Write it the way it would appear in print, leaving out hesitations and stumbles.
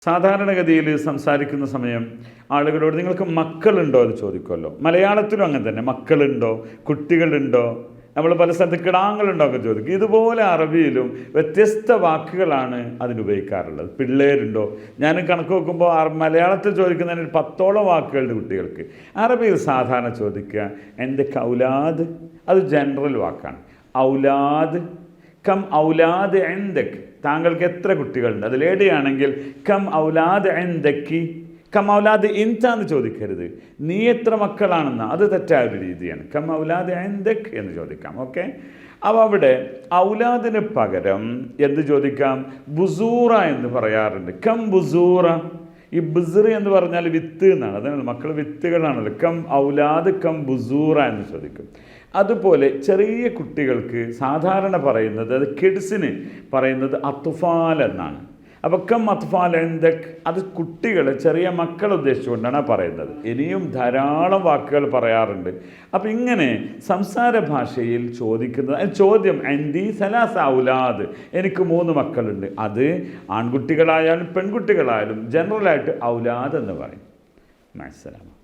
സാധാരണഗതിയിൽ സംസാരിക്കുന്ന സമയം ആളുകളോട് നിങ്ങൾക്ക് മക്കളുണ്ടോ എന്ന് ചോദിക്കുമല്ലോ. മലയാളത്തിലും അങ്ങനെ തന്നെ, മക്കളുണ്ടോ, കുട്ടികളുണ്ടോ, നമ്മൾ പല സ്ഥലത്ത് കിടാങ്ങളുണ്ടോ ഒക്കെ ചോദിക്കും. ഇതുപോലെ അറബിയിലും വ്യത്യസ്ത വാക്കുകളാണ് അതിനുപയോഗിക്കാറുള്ളത്. പിള്ളേരുണ്ടോ, ഞാൻ കണക്ക് നോക്കുമ്പോൾ മലയാളത്തിൽ ചോദിക്കുന്നതിന് 10ഓളം വാക്കുകളുണ്ട് കുട്ടികൾക്ക്. അറബിയിൽ സാധാരണ ചോദിക്കുക എൻ്റെ ഔലാദ്, അത് ജനറൽ വാക്കാണ്. ഔലാദ്, കം ഔലാദ് എന്തക്ക്, താങ്കൾക്ക് എത്ര കുട്ടികളുണ്ട്. അത് ലേഡിയാണെങ്കിൽ കം ഔലാദ് എന്തക്കി, കം ഔലാദ് ഇൻതാന്ന് ചോദിക്കരുത്, നീ എത്ര മക്കളാണെന്ന, അത് തെറ്റായ ഒരു രീതിയാണ്. കം ഔലാദ് എന്തക് എന്ന് ചോദിക്കാം. ഓക്കെ, അപ്പോൾ അവിടെ ഔലാദിന് പകരം എന്ത് ചോദിക്കാം, ബുസൂറ എന്ന് പറയാറുണ്ട്. കം ബുസൂറ, ഈ ബുസർ എന്ന് പറഞ്ഞാൽ വിത്ത് എന്നാണ്. അതാണ് മക്കൾ വിത്തുകളാണല്ലോ. കം ഔലാദ് കം ബുസൂറ എന്ന് ചോദിക്കും. അതുപോലെ ചെറിയ കുട്ടികൾക്ക് സാധാരണ പറയുന്നത്, അത് കിഡ്സിന് പറയുന്നത് അത്ഫാൽ എന്നാണ്. അപ്പോൾ കം അത്ഫാൽ എന്തക്, അത് കുട്ടികളെ, ചെറിയ മക്കളെ ഉദ്ദേശിച്ചുകൊണ്ടാണ് പറയുന്നത്. ഇനിയും ധാരാളം വാക്കുകൾ പറയാറുണ്ട്. അപ്പം ഇങ്ങനെ സംസാര ഭാഷയിൽ ചോദിക്കുന്നത്, ചോദ്യം എൻഡി സലാസ ഔലാദ്, എനിക്ക് 3 മക്കളുണ്ട്. അത് ആൺകുട്ടികളായാലും പെൺകുട്ടികളായാലും ജനറലായിട്ട് ഔലാദ് എന്ന് പറയും. മനസ്സിലാവും.